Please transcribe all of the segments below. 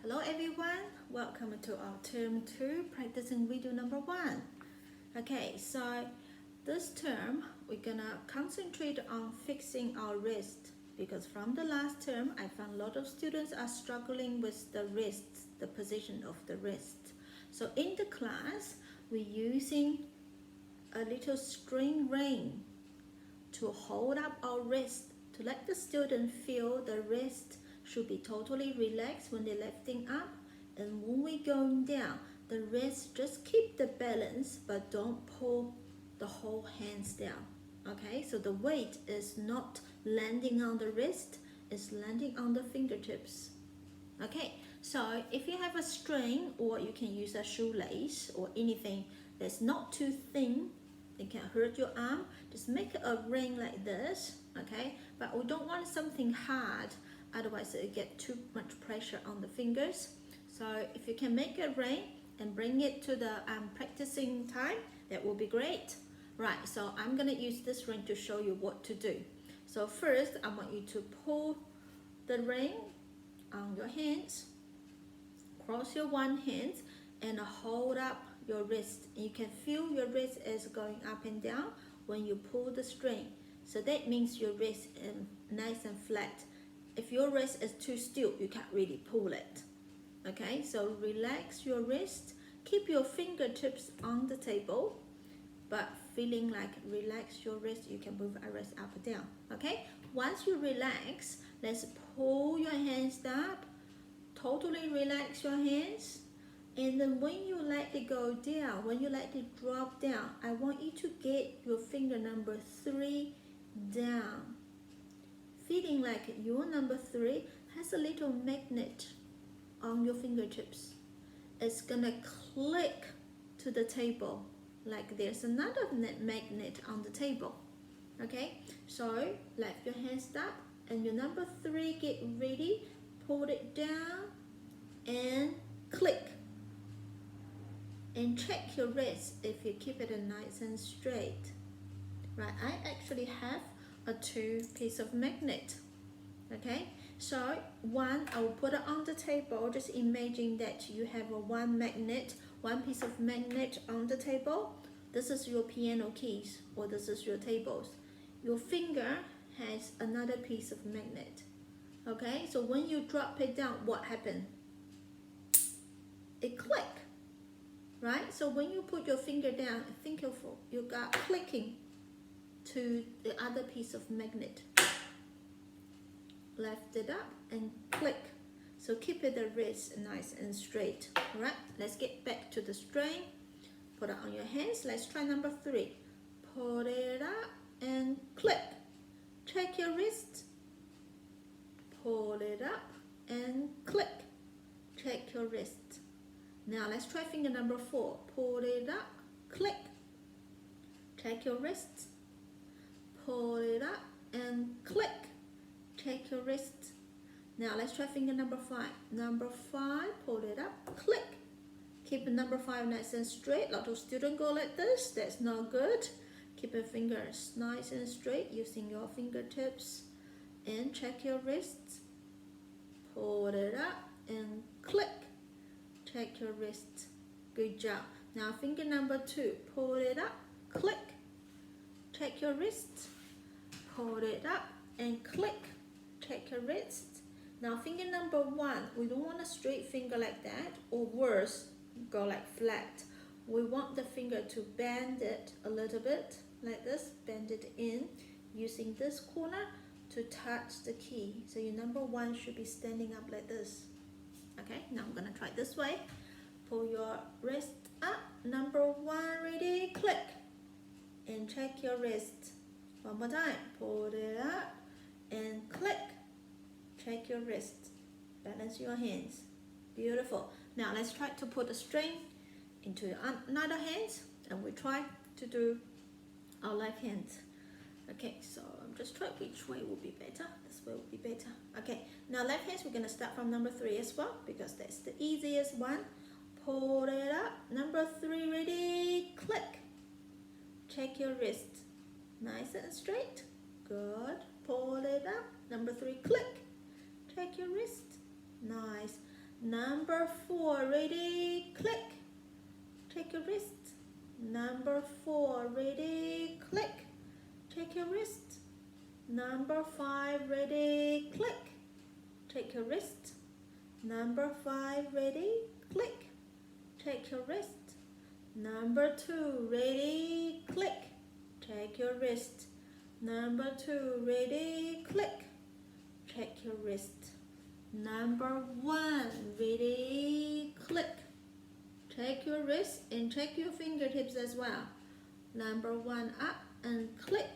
Hello everyone, welcome to our term 2 practicing video number 1. Okay, so this term we're gonna concentrate on fixing our wrist because from the last term I found a lot of students are struggling with the wrist, the position of the wrist. So in the class we're using a little string ring to hold up our wrist to let the student feel the wrist should be totally relaxed when they're lifting up, and when we're going down the wrist just keep the balance but don't pull the whole hands down. Okay, so the weight is not landing on the wrist, it's landing on the fingertips. Okay, so if you have a string or you can use a shoelace or anything that's not too thin, it can hurt your arm, just make a ring like this. Okay, but we don't want something hard, otherwise it get too much pressure on the fingers. So if you can make a ring and bring it to the practicing time, that will be great. Right, so I'm gonna use this ring to show you what to do. So first I want you to pull the ring on your hands, cross your one hand and hold up your wrist. You can feel your wrist is going up and down when you pull the string. So that means your wrist is nice and flat. If your wrist is too still, you can't really pull it. Okay, so relax your wrist. Keep your fingertips on the table, but feeling like relax your wrist, you can move your wrist up and down. Okay, once you relax, let's pull your hands up. Totally relax your hands. And then when you let it go down, when you let it drop down, I want you to get your finger number 3 down. Feeling like your number 3 has a little magnet on your fingertips. It's gonna click to the table like there's another magnet on the table. Okay, so lift your hands up and your number 3 get ready, pull it down and click. And check your wrist if you keep it nice and straight. Right, I actually have a 2 piece of magnet. Okay, so one I will put it on the table. Just imagine that you have a one piece of magnet on the table. This is your piano keys or this is your tables. Your finger has another piece of magnet. Okay, so when you drop it down, what happened? It click. Right, so when you put your finger down, think of you got clicking to the other piece of magnet. Lift it up and click. So keep it the wrist nice and straight. Alright, let's get back to the string. Put it on your hands. Let's try number 3. Pull it up and click. Check your wrist. Pull it up and click. Check your wrist. Now let's try finger number 4. Pull it up, click. Check your wrist. Pull it up and click. Check your wrist. Now let's try finger number 5. Number 5, pull it up, click. Keep number 5 nice and straight. A lot of students go like this. That's not good. Keep your fingers nice and straight using your fingertips. And check your wrist. Pull it up and click. Check your wrist. Good job. Now finger number 2, pull it up, click. Check your wrist. Pull it up and click. Check your wrist. Now finger number 1, we don't want a straight finger like that, or worse, go like flat. We want the finger to bend it a little bit, like this, bend it in, using this corner to touch the key. So your number 1 should be standing up like this. Okay, now I'm gonna try this way. Pull your wrist up. Number 1, ready, click. And check your wrist. One more time. Pull it up and click. Check your wrist. Balance your hands. Beautiful. Now let's try to put a string into your another hand, and we try to do our left hand. Okay, so just try which way will be better. This way will be better. Okay, now left hand, we're going to start from number 3 as well, because that's the easiest one. Pull it up. Number 3, ready, click. Check your wrist. Nice and straight. Good. Pull it up. Number 3, click. Check your wrist. Nice. Number 4, ready, click. Take your wrist. Number 4, ready, click. Take your wrist. Number 5, ready, click. Take your wrist. Number 5, ready, click. Take your wrist. Number 2, ready, click. Take your wrist. Number 2, ready, click. Take your wrist. Number 1, ready, click. Take your wrist and check your fingertips as well. Number 1, up and click.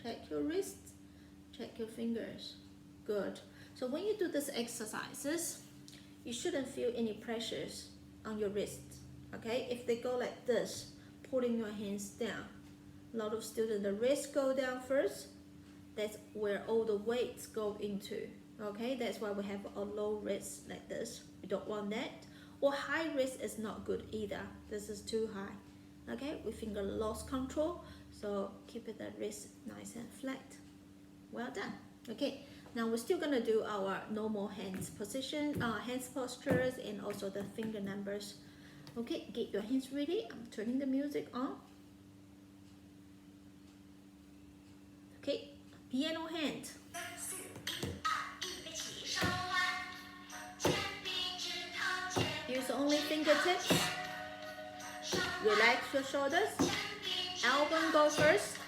Check your wrist. Check your fingers. Good. So when you do these exercises, you shouldn't feel any pressures on your wrist. Okay? If they go like this, pulling your hands down. A lot of students, the wrist go down first. That's where all the weights go into. Okay? That's why we have a low wrist like this. We don't want that. Or high wrist is not good either. This is too high. Okay? We finger lost control. So keep it that wrist nice and flat. Well done. Okay. Now we're still gonna do our normal hands position, hands postures, and also the finger numbers. Okay, get your hands ready. I'm turning the music on. Okay, piano hand. Use only fingertips. Relax your shoulders. Elbow go first.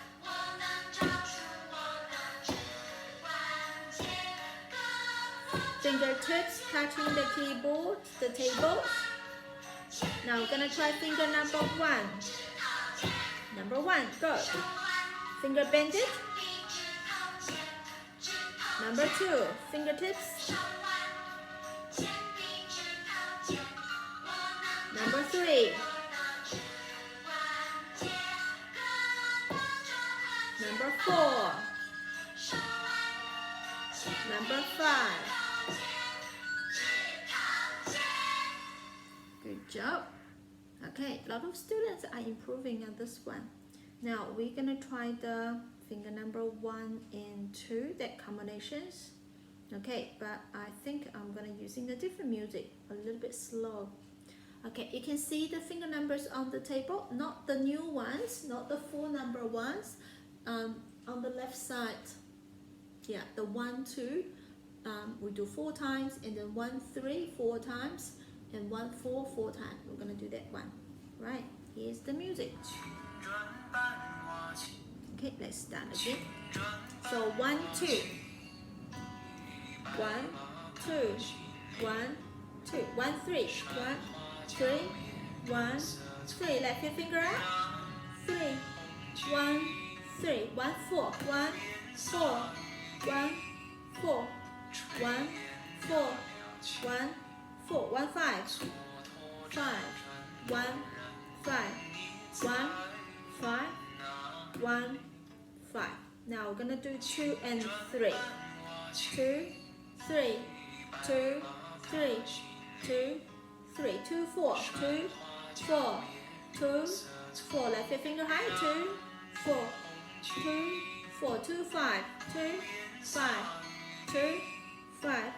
Fingertips touching the keyboard, the table. Now we're gonna try finger number 1. Number 1, go. Finger bend it. Number 2, fingertips. Number 3. Number 4. Number 5. Good job. Okay, a lot of students are improving on this one. Now we're gonna try the finger number 1 and 2, that combinations. Okay, but I think I'm gonna using a different music, a little bit slow. Okay, you can see the finger numbers on the table, not the new ones, not the full number ones. On the left side, yeah, the 1, 2, we do 4 times, and then 1, 3, 4 times, and 1, 4, 4 times. We're gonna do that one. Right, here's the music. Okay, let's start again. So 1, 2. 1, 2, 1, 2, 1, 3, 1, 3, 1, 3. Left your finger up. 3, 1, 3, 1, 4, 1, 4, 1, 4, 1, 4, 1, 4, 1, 5, 5, 1, 5, 1, 5, 1, 5. Now we're gonna do 2 and 3. 2, 3, 2, 3, 2, 3, 2, 4, 2, 4, 2, 4. Left your finger high. 2, 4, 2, 4, 2, 5, 2, 5, 2, 5,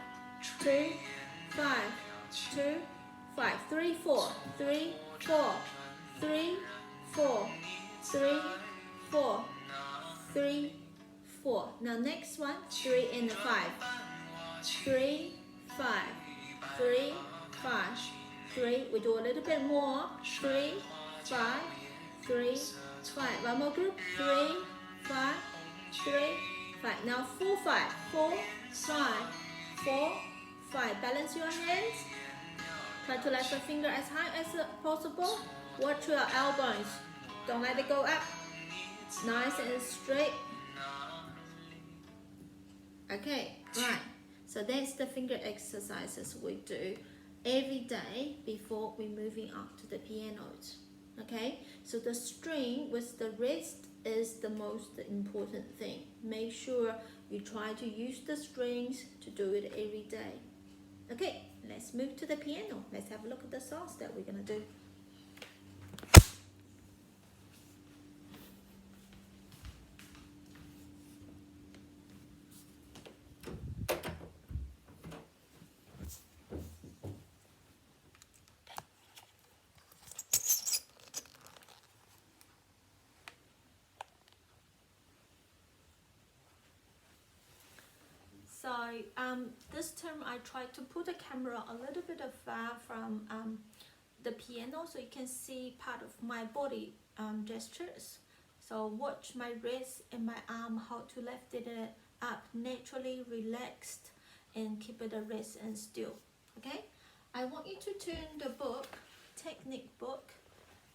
2, 5, 2, 5, 3, 4, 3, 4, 3, 4, 3, 4, 3, 4. Now next one, 3 and 5. 3, 5, 3, 5, 3. We do a little bit more. 3, 5, 3, 5. One more group. 3, 5, 3, 5. Now 4, 5, 4, 5, 4, 5. Balance your hands. Try to lift the finger as high as possible. Watch your elbows. Don't let it go up. Nice and straight. Okay, right. So that's the finger exercises we do every day before we moving on to the pianos. Okay, so the string with the wrist is the most important thing. Make sure you try to use the strings to do it every day. Okay, let's move to the piano. Let's have a look at the songs that we're gonna do. So this term I tried to put the camera a little bit far from the piano so you can see part of my body gestures. So watch my wrist and my arm, how to lift it up naturally, relaxed, and keep it a wrist and still. Okay, I want you to turn the book, technique book,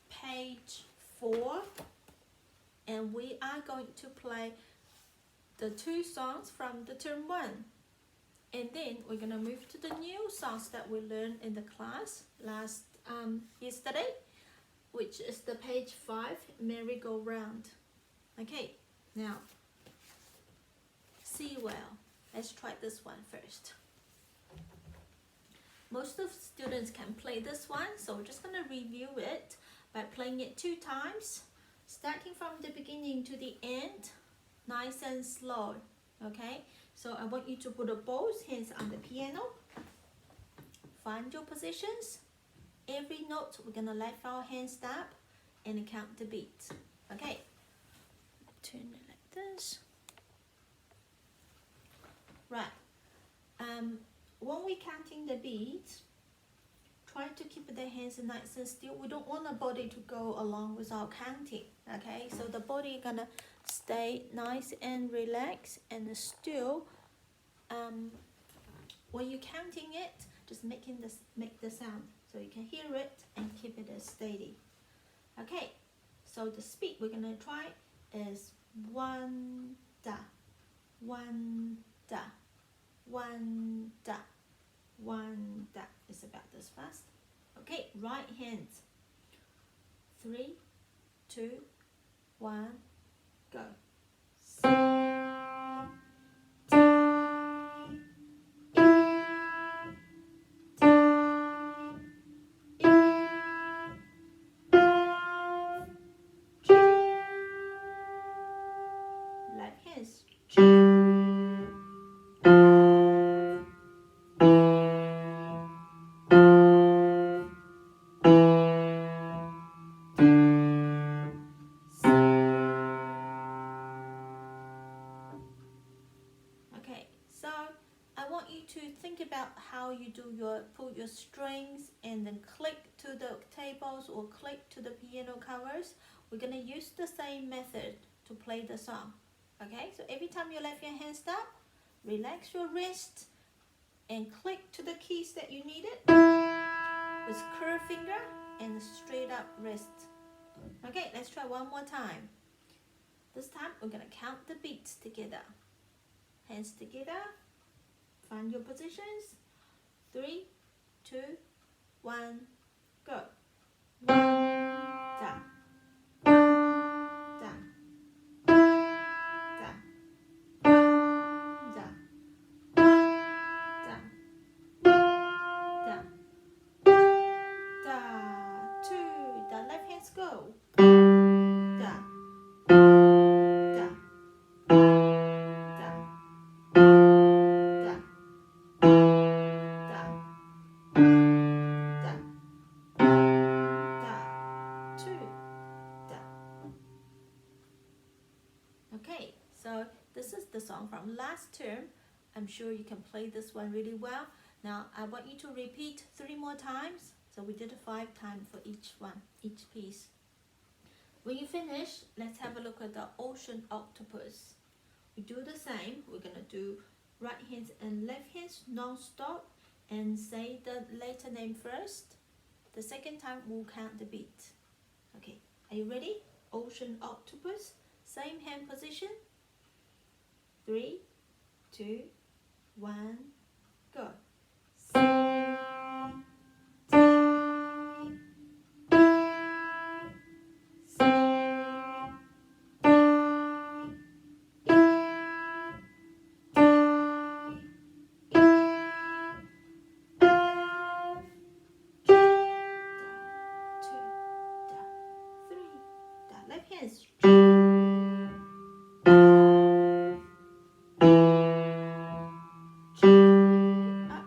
page 4, and we are going to play the 2 songs from the term 1. And then we're gonna move to the new songs that we learned in the class yesterday, which is the page 5, merry-go-round. Okay, now see well. Let's try this one first. Most of the students can play this one, so we're just gonna review it by playing it 2 times, starting from the beginning to the end, nice and slow. Okay, so I want you to put both hands on the piano, find your positions. Every note we're gonna lift our hands up and count the beats. Okay, turn it like this. Right, when we're counting the beats, try to keep the hands nice and still. We don't want the body to go along with our counting. Okay, so the body gonna stay nice and relaxed and still. When you're counting it, just make the sound so you can hear it and keep it steady. Okay, so the speed we're gonna try is 1 da, 1 da, 1 da, 1 da. It's about this fast. Okay, right hand. 3, 2, 1, go. Left hands. Okay, so I want you to think about how you do pull your strings and then click to the tables or click to the piano covers. We're gonna use the same method to play the song. Okay, so every time you lift your hands up, relax your wrist and click to the keys that you needed with curved finger and straight up wrist. Okay, let's try one more time. This time we're gonna count the beats together. Hands together, find your positions. 3, 2, 1, go. 1 da, 1 da, 1 da, 1 da, 1 da, 1 da, 2 da. Left hands go. Da, da, da, da, da, da, da, 2 da. Okay, so this is the song from last term. I'm sure you can play this one really well. Now I want you to repeat 3 more times. So we did 5 times for each one, each piece. When you finish, let's have a look at the ocean octopus. We do the same. We're gonna do right hands and left hands non-stop and say the letter name first. The second time we'll count the beat. Okay, are you ready? Ocean octopus, same hand position. 3, 2, 1, go. Left hands. Up.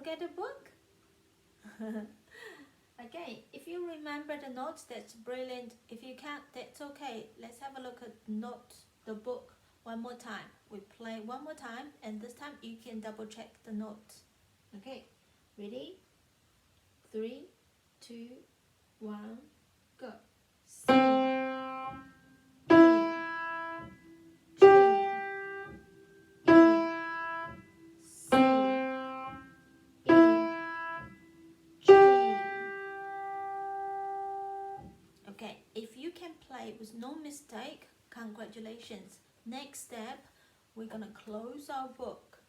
look at the book? Okay, if you remember the notes, that's brilliant. If you can't, that's okay. Let's have a look at the book one more time. We play one more time, and this time you can double check the notes. Okay, ready? 3, 2, 1, go. C, E, G, E, C, E, G. Okay, if you can play with no mistake, congratulations. Next step, we're gonna close our book.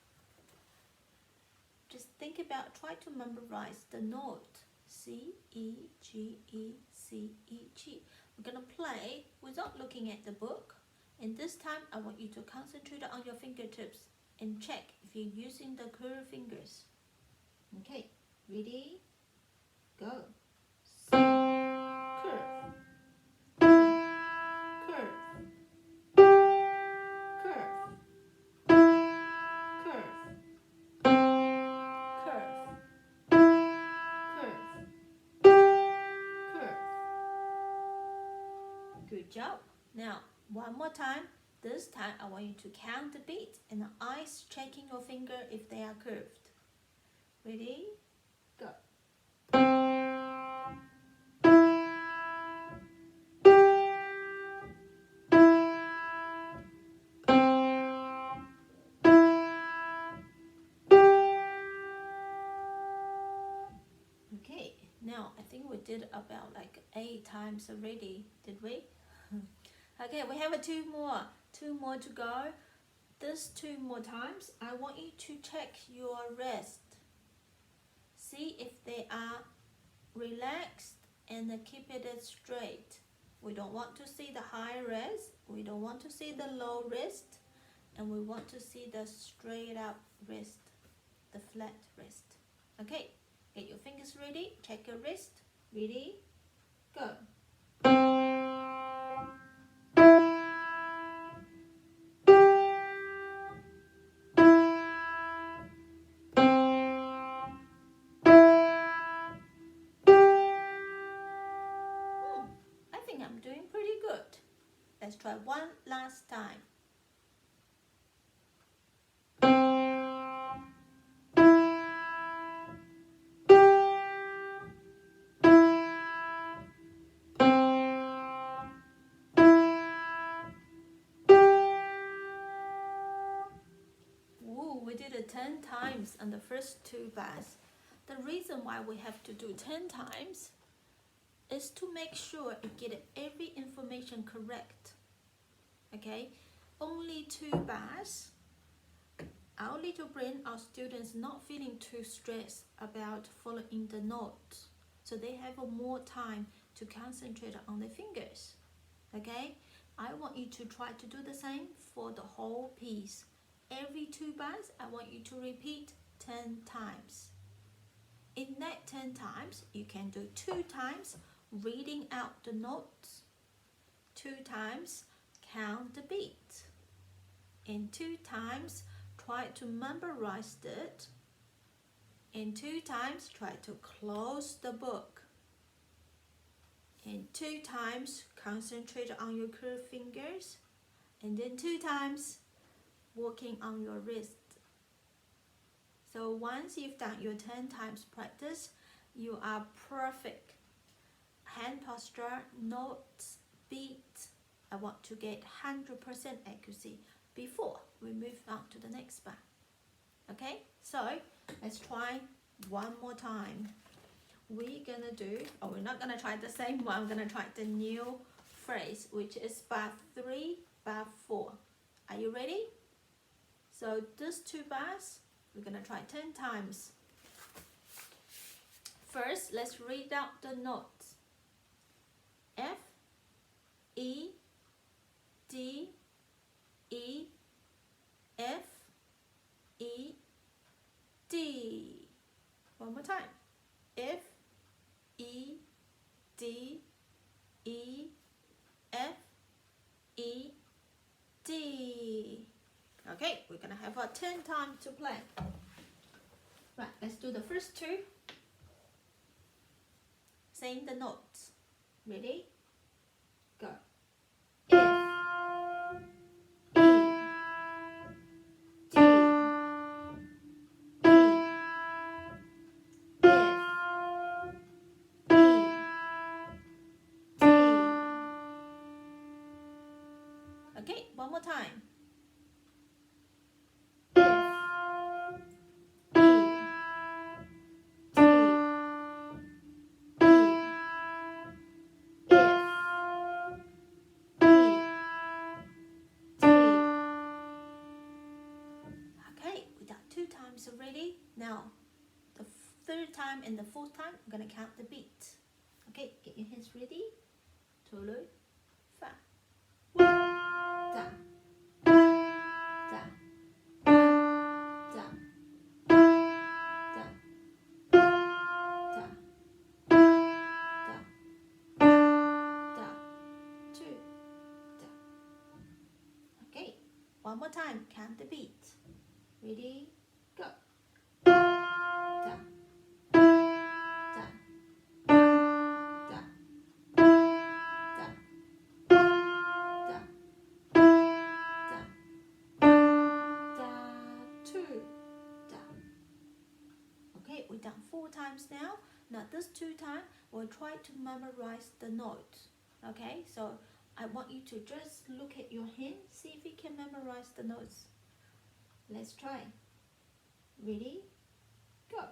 Just think about, try to memorize the note. C, E, G, E, C, E, G. We're gonna play without looking at the book. And this time, I want you to concentrate on your fingertips and check if you're using the curved fingers. Okay, ready? Go. C, curve. Curve. Curve. Curve. Curve. Curve. Curve. Good job. Now, one more time. This time, I want you to count the beat and the eyes checking your finger if they are curved. Ready? Go. Okay, now I think we did about like 8 times already, did we? Okay, we have two more to go. This 2 more times, I want you to check your wrist. See if they are relaxed and keep it straight. We don't want to see the high wrist, we don't want to see the low wrist, and we want to see the straight up wrist, the flat wrist. Okay, get your fingers ready, check your wrist. Ready? Go. I think I'm doing pretty good. Let's try one last time. Ooh, we did it 10 times on the first 2 bars. The reason why we have to do 10 times is to make sure you get every information correct. Okay, only 2 bars. Our little brain, our students not feeling too stressed about following the notes, so they have more time to concentrate on the fingers. Okay, I want you to try to do the same for the whole piece. Every 2 bars, I want you to repeat 10 times. In that 10 times, you can do 2 times reading out the notes, 2 times count the beat, and 2 times try to memorize it, and 2 times try to close the book, and 2 times concentrate on your curved fingers, and then 2 times working on your wrist. So once you've done your 10 times practice, you are perfect. Hand posture, notes, beat. I want to get 100% accuracy before we move on to the next bar. Okay, so let's try one more time. We're gonna do, we're not gonna try the same one, we're gonna try the new phrase, which is bar 3, bar 4. Are you ready? So these 2 bars, we're gonna try 10 times. First, let's read out the notes. F, E, D, E, F, E, D. One more time. F, E, D, E, F, E, D. Okay, we're gonna have 10 times to play. Right, let's do the first two. Saying the notes. Ready? Go. F, E, D, E, F, E, D. Okay, one more time. F, E, D, E, F, E, D. Okay, we done 2 times already. Now, the third time and the fourth time, we're gonna count the beats. Okay, get your hands ready. 2, 3, 1, da, da, da, da, da, da, 2, da. Okay, one more time, count the beat. Ready, go. Da, da, da, da, da, da, da, 2, da. Okay, we've done 4 times now. Now this 2 times, we'll try to memorize the notes. Okay, so I want you to just look at your hand, see if you can memorize the notes. Let's try. Ready? Go.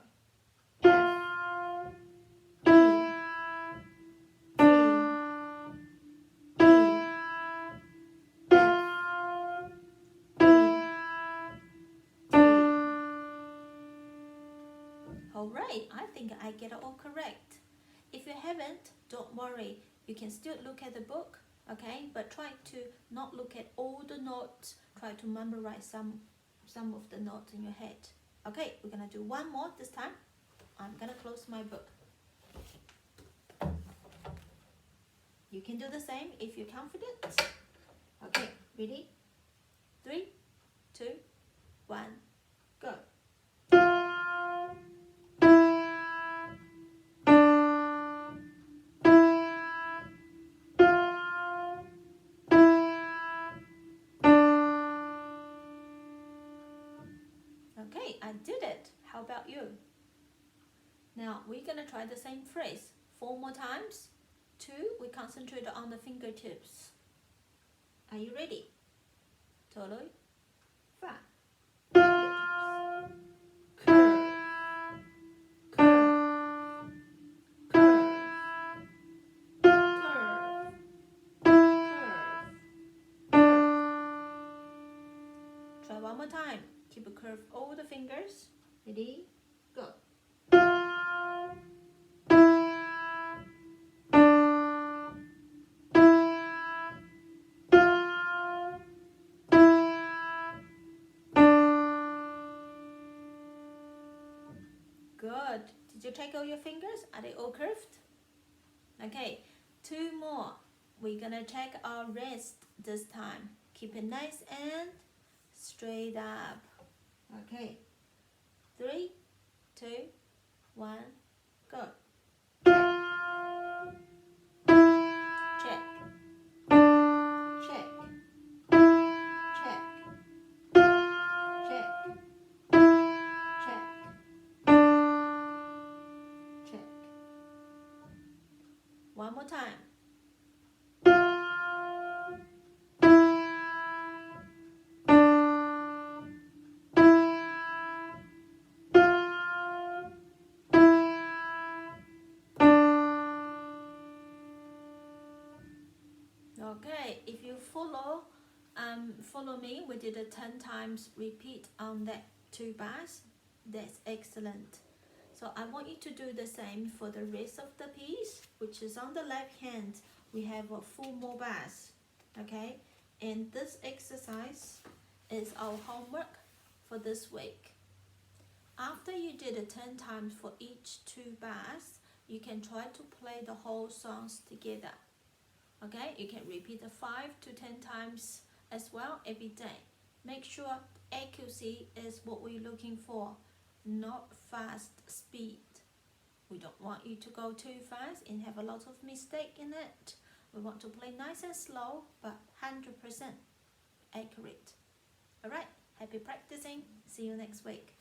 F, E, D, E, F, E, D. Alright, I think I get it all correct. If you haven't, don't worry. You can still look at the book, okay? But try to not look at all the notes. Try to memorize some of the notes in your head. Okay, we're gonna do one more this time. I'm gonna close my book. You can do the same if you're confident. Okay, ready? 3, 2, 1, go. Okay, I did it. How about you? Now we're gonna try the same phrase 4 more times. 2, we concentrate on the fingertips. Are you ready? 2, 3, 4. Fingertips. Curve, curve, curve, curve, curve, curve. Try one more time. Keep a curve over the fingers. Ready? Go. Good. Did you check all your fingers? Are they all curved? Okay, 2 more. We're gonna check our wrist this time. Keep it nice and straight up. Okay, 3, 2, 1, go. Check, check, check, check, check, check. One more time. Okay, if you follow me, we did a 10 times repeat on that 2 bars. That's excellent. So I want you to do the same for the rest of the piece, which is on the left hand. We have 4 more bars. Okay, and this exercise is our homework for this week. After you did it 10 times for each 2 bars, you can try to play the whole songs together. Okay, you can repeat the 5 to 10 times as well every day. Make sure accuracy is what we're looking for. not fast speed. We don't want you to go too fast and have a lot of mistake in it. We want to play nice and slow, but 100% accurate. Alright, happy practicing. See you next week.